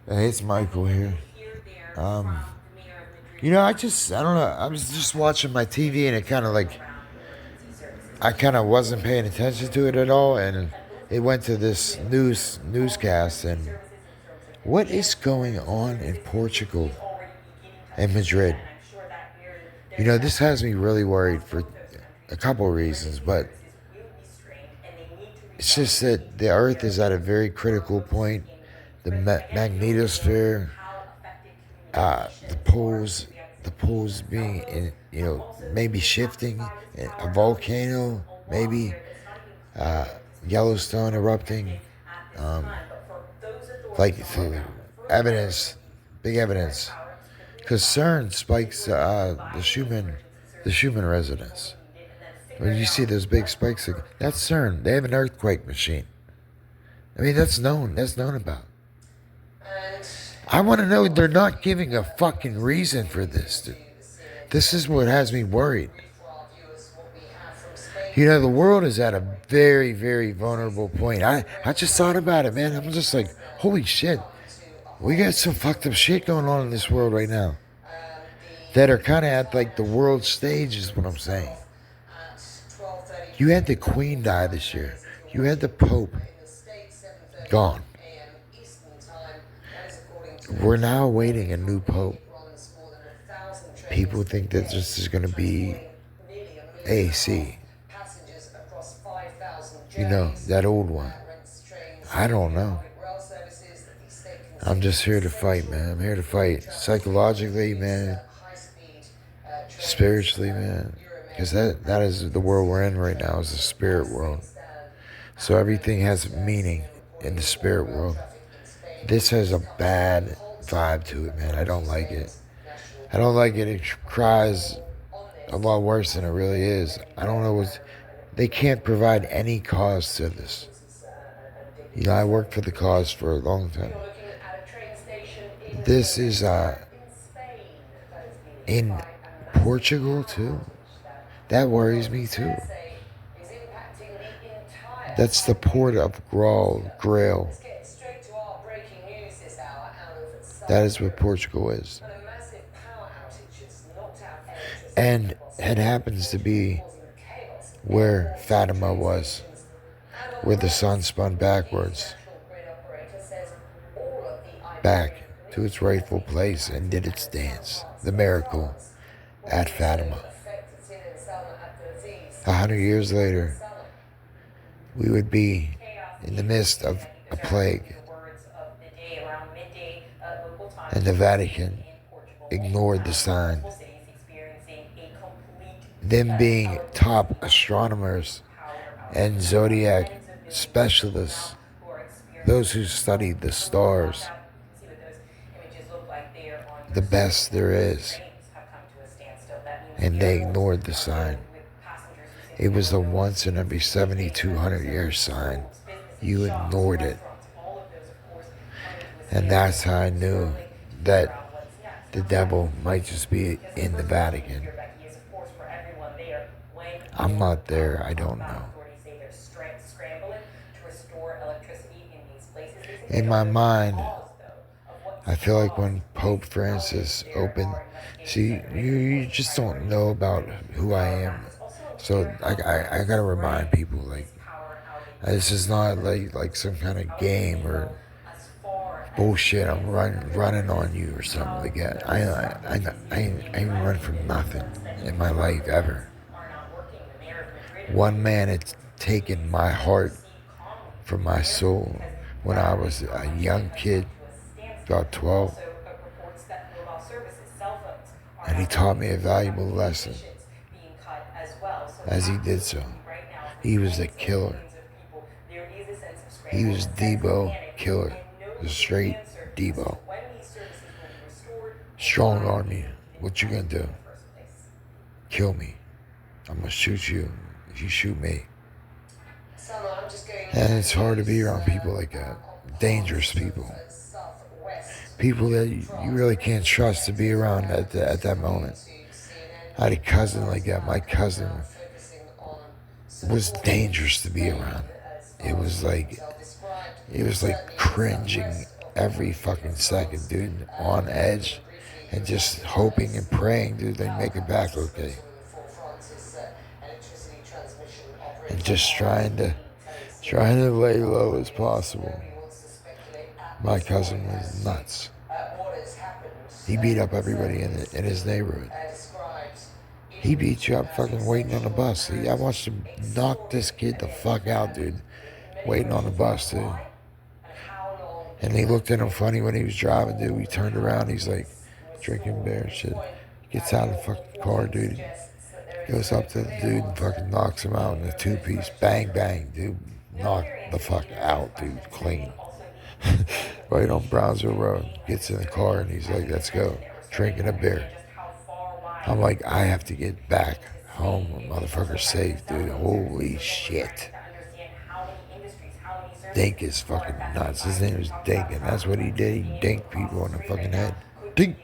Hey, it's Michael here. Um, I don't know. I was just watching my TV and it kind of like, I kind of wasn't paying attention to it at all. And it went to this newscast. And what is going on in Portugal and Madrid? This has me really worried for a couple of reasons, but it's just that the Earth is at a very critical point. The magnetosphere, the poles being in, maybe shifting, a volcano, maybe Yellowstone erupting, um, like evidence, big evidence, because CERN spikes the Schumann resonance. When you see those big spikes, that's CERN. They have an earthquake machine. I mean, that's known. That's known about. I want to know they're not giving a fucking reason for this, dude. This is what has me worried. The world is at a very, very vulnerable point. I just thought about it, man. I'm just like, holy shit. We got some fucked up shit going on in this world right now that are kind of at like the world stage, is what I'm saying. You had the Queen die this year. You had the Pope gone. We're now awaiting a new Pope. People think that this is going to be AC. That old one. I don't know. I'm just here to fight, man. I'm here to fight psychologically, man. Spiritually, man. Because that is the world we're in right now, is the spirit world. So everything has meaning in the spirit world. This has a bad vibe to it, man. I don't like it. I don't like it. It cries a lot worse than it really is. I don't know what... They can't provide any cause to this. I worked for the cause for a long time. This is in Portugal too. That worries me too. That's the port of Grail. That is what Portugal is. And it happens to be where Fatima was, where the sun spun backwards, back to its rightful place and did its dance, the miracle at Fatima. 100 years later, we would be in the midst of a plague, and the Vatican ignored the sign. Them being top astronomers and zodiac specialists, those who study the stars, the best there is, and they ignored the sign. It was a once in every 7,200 year sign. You ignored it. And that's how I knew that the devil might just be in the Vatican. I'm not there. I don't know. In my mind, I feel like when Pope Francis opened, see, you just don't know about who I am. So I gotta remind people, like, this is not like some kind of game or bullshit. I'm running on you or something like that. I ain't run from nothing in my life ever. One man had taken my heart from my soul when I was a young kid, about 12, and he taught me a valuable lesson as he did so. He was a killer. He was Debo killer, the straight Debo. Strong army. What you gonna do? Kill me. I'm gonna shoot you if you shoot me. And it's hard to be around people like that. Dangerous people. People that you really can't trust to be around at that moment. I had a cousin like that. My cousin was dangerous to be around. It was like cringing every fucking second, dude, on edge, and just hoping and praying, dude, they make it back okay. And just trying to lay low as possible. My cousin was nuts. He beat up everybody in his neighborhood. He beat you up fucking waiting on the bus. I watched him knock this kid the fuck out, dude, waiting on the bus, dude. And he looked at him funny when he was driving, dude. He turned around, he's like drinking beer and shit. Gets out of the fucking car, dude. Goes up to the dude and fucking knocks him out in a 2-piece. Bang, bang, dude. Knocked the fuck out, dude. Clean. Right on Brownsville Road. Gets in the car and he's like, let's go. Drinking a beer. I'm like, I have to get back home. Motherfucker's safe, dude. Holy shit. Dink is fucking nuts. His name is Dink, and that's what he did. He dinked people in the fucking head. Dink.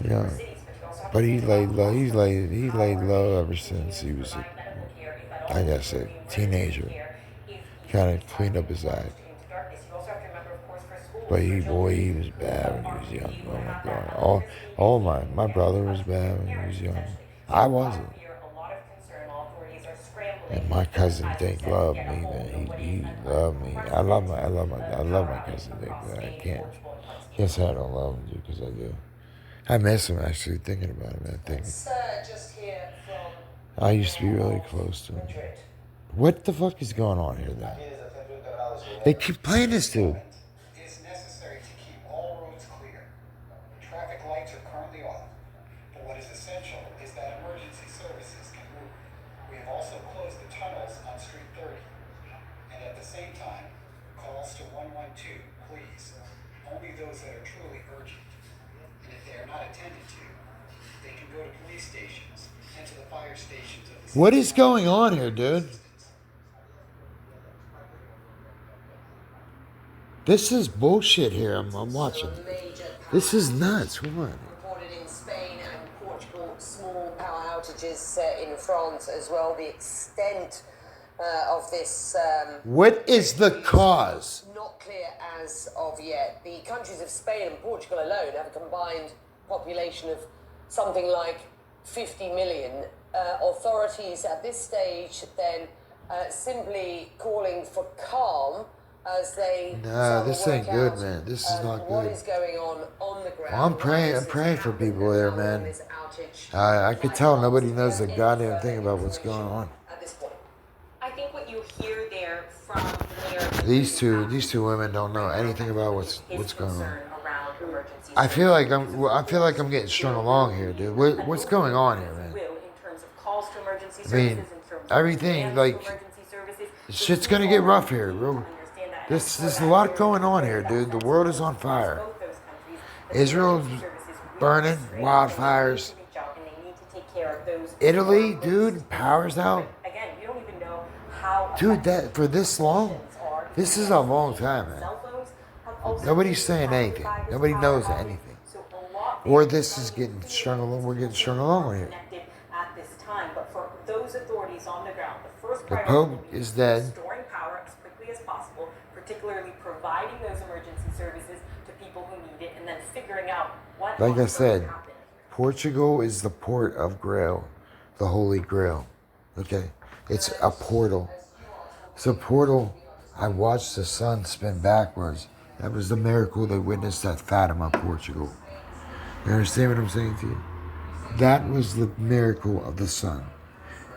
You know. But he laid low. He laid low ever since he was, I guess, a teenager. Kind of cleaned up his act. But he was bad when he was young. Oh my God. All my brother was bad when he was young. I wasn't. And my cousin Dink loved me, man. He loved me. I love my cousin Dink. I can't say I don't love him, because I do. I miss him, actually, thinking about him. I used to be really close to him. What the fuck is going on here, then? They keep playing this dude. It is necessary to keep all roads clear. Traffic lights are currently off, but what is essential is that emergency services can move. We have also closed the tunnels on Street 30. And at the same time, calls to 112, please. Only those that are truly urgent. And if they are not attended to, they can go to police stations and to the fire stations of the city. What is going on here, dude? This is bullshit here. I'm watching. This is nuts. Come on. Reported in Spain and Portugal, small power outages in France as well. The extent of this. What is the cause? Not clear as of yet. The countries of Spain and Portugal alone have a combined population of something like 50 million. Authorities at this stage then simply calling for calm. As they this ain't good, man. This is not good. What is going on the ground? I'm praying for people there, man. I could tell nobody knows a goddamn thing about what's going on. At this point, I think what you hear there from Mayor These two women don't know anything about what's going on. I feel like I'm getting strung along here, dude. What's going on here, man? I mean, everything, like, shit's gonna get rough here, bro. There's a lot going on here, dude. The world is on fire. Israel's burning, wildfires. Italy, dude, power's out. Dude, that for this long? This is a long time, man. Nobody's saying anything. Nobody knows anything. Or this is getting strung along. We're getting strung along here. The Pope is dead. Particularly providing those emergency services to people who need it, and then figuring out what. Like I said, Portugal is the port of Grail, the Holy Grail. Okay, it's a portal. It's a portal. I watched the sun spin backwards. That was the miracle they witnessed at Fatima, Portugal. You understand what I'm saying to you? That was the miracle of the sun.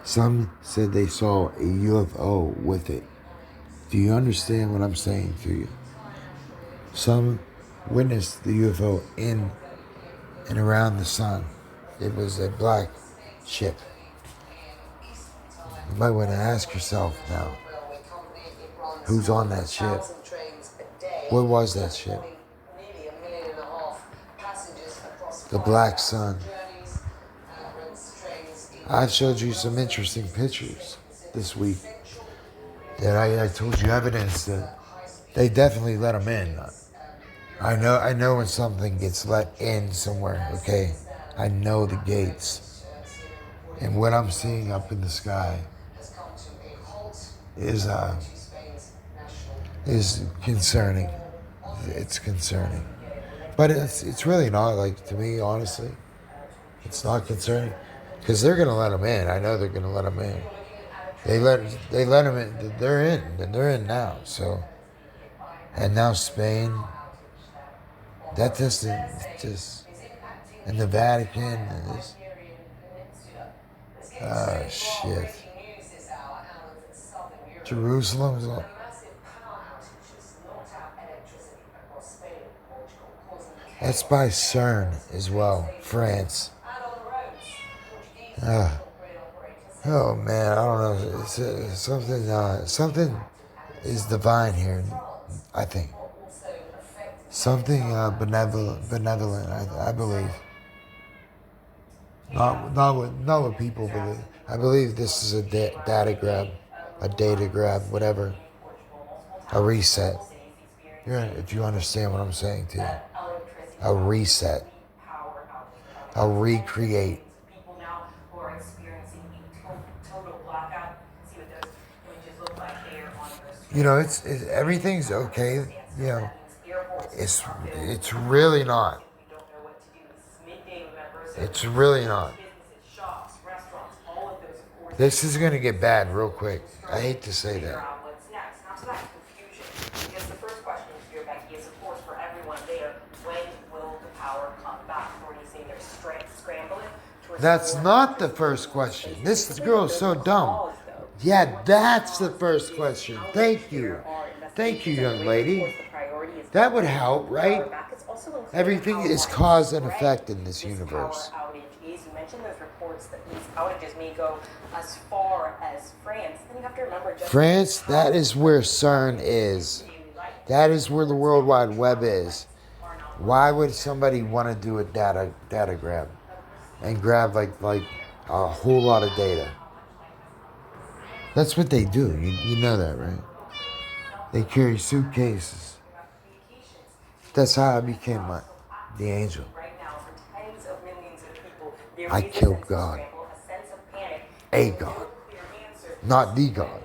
Some said they saw a UFO with it. Do you understand what I'm saying to you? Some witnessed the UFO in and around the sun. It was a black ship. You might want to ask yourself now, who's on that ship? What was that ship? The Black Sun. I've showed you some interesting pictures this week. That I told you evidence that they definitely let them in. I know when something gets let in somewhere, okay? I know the gates. And what I'm seeing up in the sky is concerning. it's concerning. But it's really not, like, to me, honestly, it's not concerning. Because they're going to let them in. I know they're going to let them in. They let them in. They're in. And they're in now. So, and now Spain, that just, and the Vatican, and this, shit. Jerusalem is all, that's by CERN as well, France. Oh man, I don't know. It's something is divine here. I think something benevolent. I believe. Not what people believe. I believe this is a data grab, whatever. A reset. If you understand what I'm saying to you, a reset. A recreate. You know, it's everything's okay. You know, it's really not. It's really not. This is gonna get bad real quick. I hate to say that. What's next? Now to that confusion, because the first question here, Becky, is of course for everyone there, when will the power come back? Or do you say they're scrambling? That's not the first question. This girl is so dumb. Yeah, that's the first question. Thank you. Thank you, young lady. That would help, right? Everything is cause and effect in this universe. You mentioned those reports that these outages may go as far as France. Then you have to remember France, that is where CERN is. That is where the World Wide Web is. Why would somebody want to do a data grab and grab like a whole lot of data? That's what they do. You know that, right? They carry suitcases. That's how I became the angel. I killed God. A God. Not the God.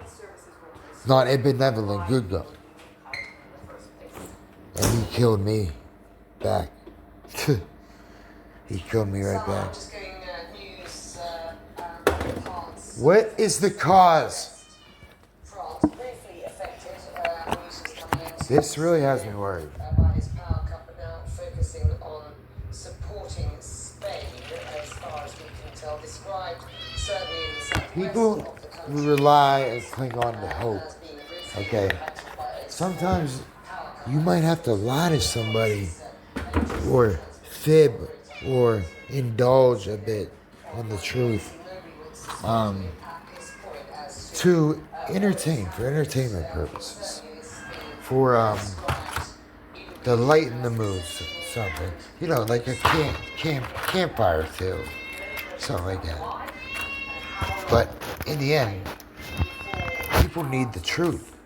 Not a benevolent good God. And he killed me back. He killed me right back. What is the cause? This really has me worried. People rely and cling on to hope. Okay. Sometimes you might have to lie to somebody or fib or indulge a bit on the truth to for entertainment purposes, for to lighten the mood, something, you know, like a campfire tale, something like that. But in the end, people need the truth.